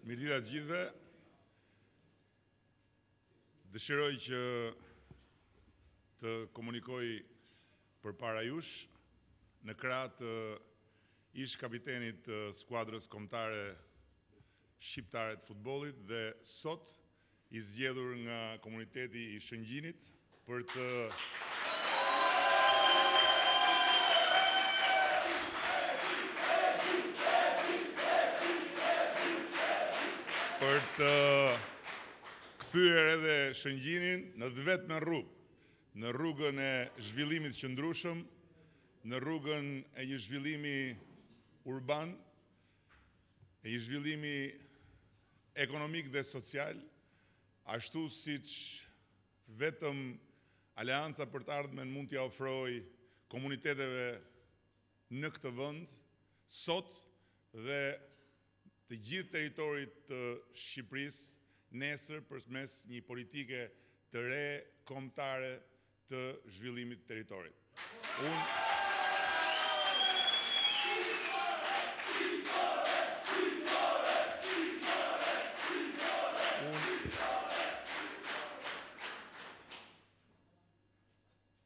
Mirëdita të gjithëve. Dëshiroj që të komunikoj përpara jush në krah të ish kapitenit të skuadrës kombëtare shqiptare të futbollit dhe sot i zgjedhur nga komuniteti i Shëngjinit për të kthyer edhe Shëngjinin në vetëm rrugë, në rrugën e zhvillimit qëndrueshëm, në rrugën e një zhvillimi urban, e një zhvillimi ekonomik dhe social, ashtu siç vetëm Aleanca për të Ardhmen mund t'ia ofrojë komuniteteve në këtë vend sot dhe të gjithë territorit të Shqipërisë nesër përmes një politike të re kombëtare të zhvillimit të territorit.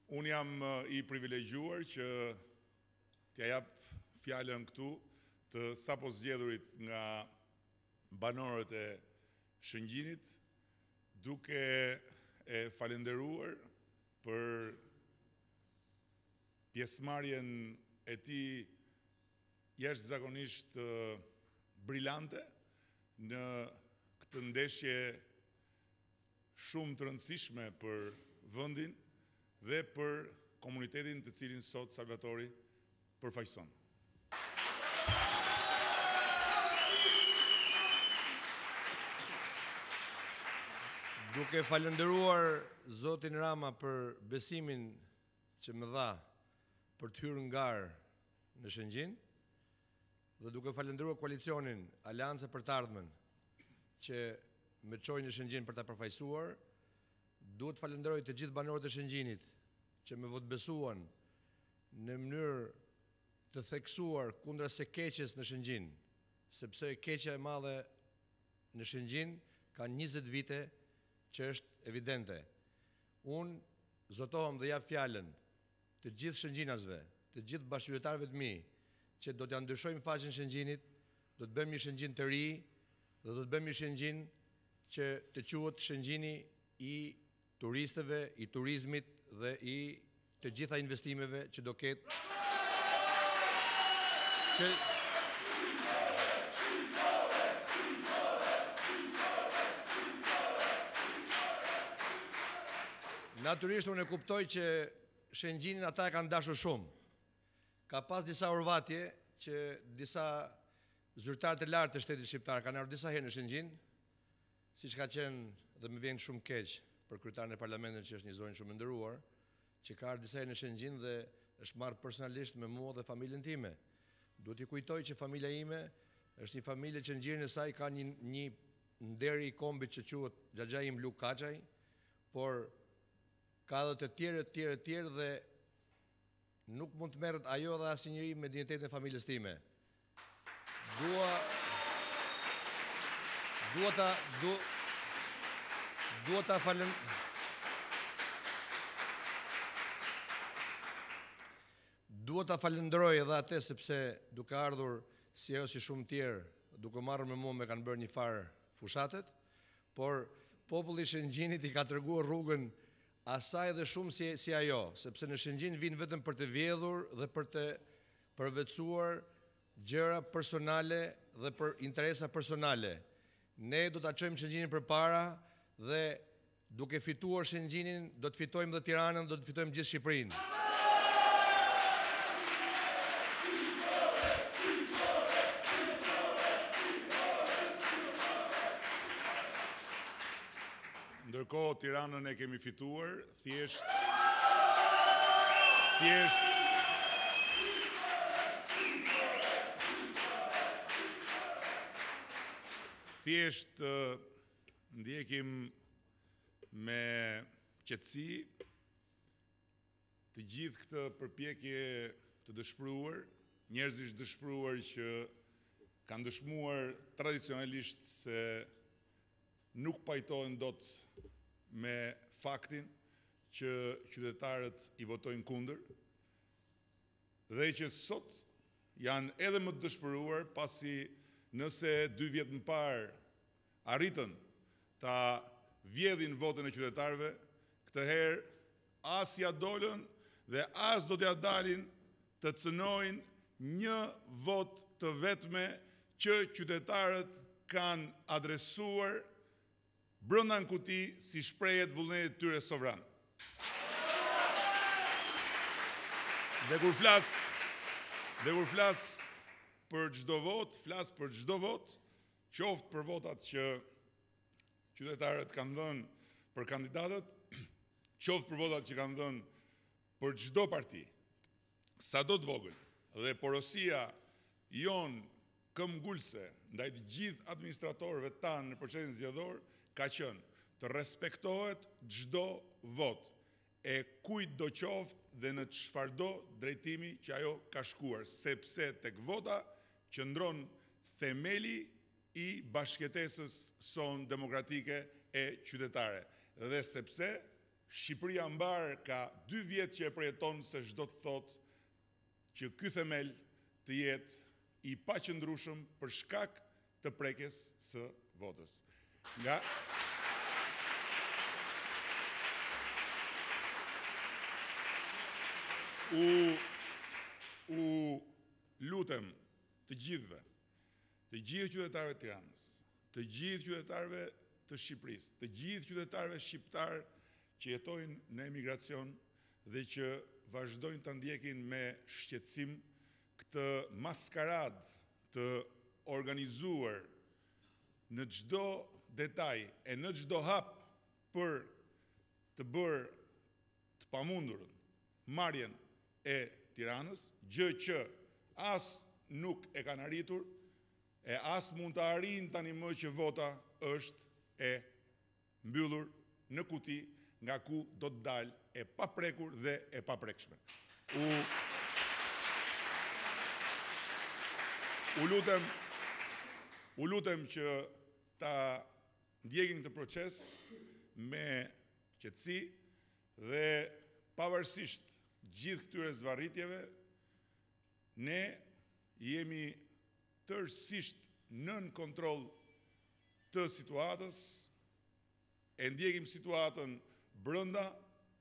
Unë jam i privilegjuar që t'ja jap fjalën këtu të sapo zgjedhurit nga banorët e Shëngjinit, duke e falenderuar për pjesëmarrjen e tij jashtëzakonisht brillante në këtë ndeshje shumë të rëndësishme për vendin dhe për komunitetin të cilin sot Salvatori përfaqëson. Duke falenderuar Zotin Rama për besimin që më dha për të hyrë ngar në Shëngjin dhe duke falenderuar koalicionin Aleanca për të Ardhmen që më çoi në Shëngjin për ta përfaqësuar, duhet të falenderoj të gjithë banorët e Shëngjinit që më votbesuan në mënyrë të theksuar kundra së keqes në Shëngjin, sepse keqja e madhe në Shëngjin ka 20 vite që është evidente. Unë zotohem dhe jap fjalën të gjithë shëngjinasve, të gjithë bashkëqytetarëve të mi, që do t'ja ndryshojmë faqen Shëngjinit, do të bëjmë një Shëngjin të ri dhe do të bëjmë një Shëngjin që të quhet Shëngjini i turistëve, i turizmit dhe i të gjitha investimeve që do ketë Natyrisht unë e kuptoj që Shëngjinin ata e kanë dashur shumë. Ka pas disa urvatje që disa zyrtarë të lartë të shtetit shqiptar kanë ardhur disa herë në Shëngjin, siç ka qenë dhe më vjen shumë keq për kryetarin e parlamentit që është një zonjë shumë e nderuar, që ka ardhur disa herë në Shëngjin dhe është marrë personalisht me mua dhe familjen time. Duhet t'i kujtoj që familja ime është një familje që në gjirin e saj ka një nderi i kombit që quhet Xhaxhaim Luk Kaçaj, por ka edhe të tjerë dhe nuk mund të merret ajo dhe asnjëri me dinjitetin e familjes time. Duhet ta falenderoj edhe atë sepse duke ardhur si ajo si shumë tjerë, duke marrë me mua me kanë bërë një farë fushatet, por populli i Shëngjinit i ka treguar rrugën asaj dhe shumë si ajo, sepse në Shëngjin vinë vetëm për të vjedhur dhe për të përvetësuar gjëra personale dhe për interesa personale. Ne do ta çojmë Shëngjinin përpara dhe duke fituar Shëngjinin do të fitojmë dhe Tiranën, do të fitojmë gjithë Shqipërinë. Ndërkohë Tiranën e kemi fituar, thjesht ndjekim me qetësi të gjithë këtë përpjekje të dëshpëruar, njerëzish dëshpëruar që kanë dëshmuar tradicionalisht se nuk pajtohen dot me faktin që qytetarët i votojnë kundër dhe që sot janë edhe më të dëshpëruar pasi nëse 2 vjet më parë arritën ta vjedhin votën e qytetarëve, këtë herë as ja dolën dhe as do t'ja dalin të cënojnë një vot të vetme që qytetarët kanë adresuar brenda në kuti si shprehje të vullnetit të tyre sovran. Dhe kur flas për çdo vot, flas për çdo vot, qoftë për votat që qytetarët kanë dhënë për kandidatët, qoftë për votat që kanë dhënë për çdo parti, sado të vogël, dhe porosia jon këmbgulse ndaj të gjithë administratorëve tanë në procesin zgjedhor ka qenë të respektohet çdo vot e kujt do qoftë dhe në çfarëdo drejtimi që ajo ka shkuar, sepse tek vota qëndron themeli i bashkëjetesës son demokratike e qytetare. Dhe sepse Shqipëria mbar ka 2 vjet që e përjeton se çdo të thotë që ky themel të jetë i paqëndrueshëm për shkak të prekjes së votës. U lutem të gjithëve, të gjithë qytetarëve të Tiranës, të gjithë qytetarëve të Shqipërisë, të gjithë qytetarëve shqiptar që jetojnë në emigracion dhe që vazhdojnë të ndjekin me shqetësim këtë maskarad të organizuar në çdo detaj e në çdo hap për të bërë të pamundurën marrjen e Tiranës, gjë që as nuk e kanë arritur e as mund të arrijnë tani më që vota është e mbyllur në kuti nga ku do të dalë e paprekur dhe e paprekshme. U lutem që ta ndjekin këtë proces me qetësi dhe pavarësisht gjithë këtyre zvarritjeve, ne jemi tërësisht nën kontroll të situatës, e ndjekim situatën brenda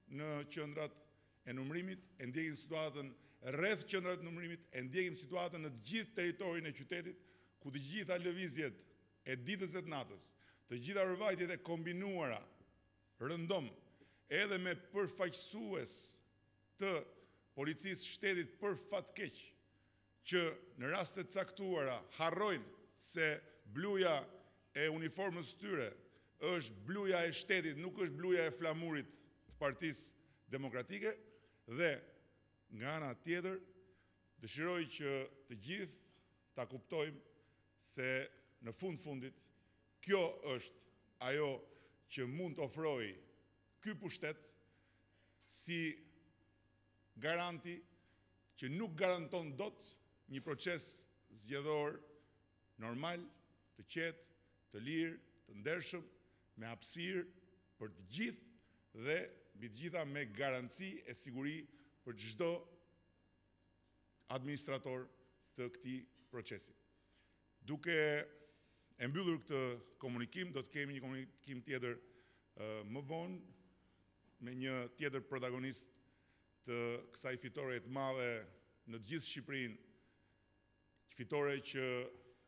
në qendrat e numërimit, e ndjekim situatën rreth qendrave të numërimit, e ndjekim situatën në të gjithë territorin e qytetit, ku të gjitha lëvizjet e ditës dhe të natës, të gjitha rrëvajtjet e kombinuara rëndom, edhe me përfaqësues të policisë shtetit për fatkeq, që në raste të caktuara harrojnë se bluja e uniformës tyre është bluja e shtetit, nuk është bluja e flamurit të Partisë Demokratike, dhe nga ana tjetër dëshiroj që të gjithë ta kuptojmë se në fundit kjo është ajo që mund të ofrojë ky pushtet si garanti që nuk garanton dot një proces zgjedhor normal, të qetë, të lirë, të ndershëm, me hapësirë për të gjithë dhe mbi të gjitha me garanci e siguri për çdo administrator të këtij procesi. Duke e mbyllur këtë komunikim, do të kemi një komunikim tjetër më vonë me një tjetër protagonist të kësaj fitore të madhe në të gjithë Shqipërinë, fitore që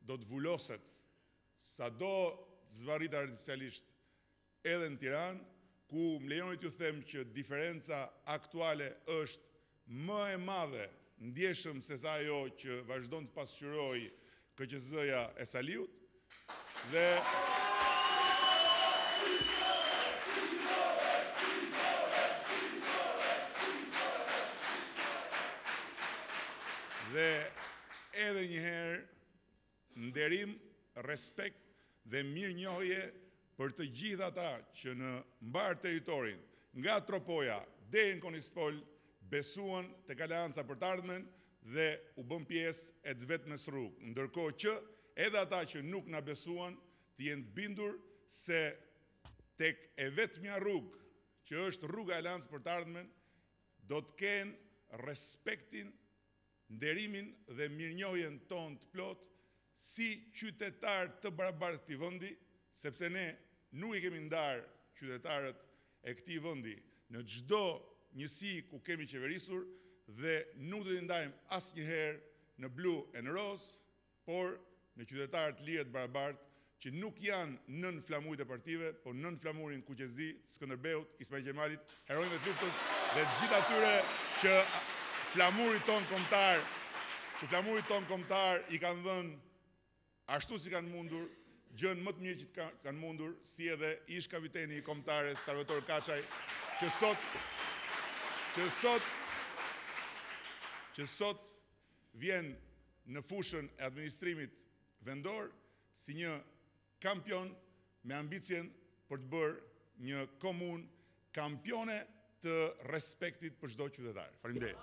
do të vuloset sado zvarrit artificialisht edhe në Tiranë, ku më lejoni t'ju them që diferenca aktuale është më e madhe ndjeshëm se sa ajo që vazhdon të pasqyrojë KQZ-ja e Saliut dhe edhe një herë nderim, respekt dhe mirënjohje për të gjithë ata që në mbar territorin, nga Tropoja deri në Konispol, besuan tek Aleanca për të ardhmen dhe u bën pjesë e të vetmes rrugë, ndërkohë që edhe ata që nuk na besuan të jenë të bindur se tek e vetmja rrugë, që është rruga e Aleancës për të ardhmen, do të kenë respektin, nderimin dhe mirënjohjen tonë të plot si qytetar të barabartë këtij vendi, sepse ne nuk i kemi ndarë qytetarët e këtij vendi në çdo njësi ku kemi qeverisur dhe nuk do t'i ndajmë asnjëherë në blu e në roz, por në qytetarët lirë të barabartë që nuk janë nën flamurit e partive, por nën flamurin Kuqezi, Skënderbeut, Ismail Gjemalit, heronjve të luftës dhe të gjithë atyre që flamurit ton kombëtar i kanë dhënë ashtu si kanë mundur, gjën më të mirë që kanë mundur, si edhe ish kapiteni i kombëtares Salvatore Kaçaj, që sot vjen në fushën e administrimit vendor si një kampion me ambicien për të bërë një komunë kampione të respektit për çdo qytetar. Faleminderit.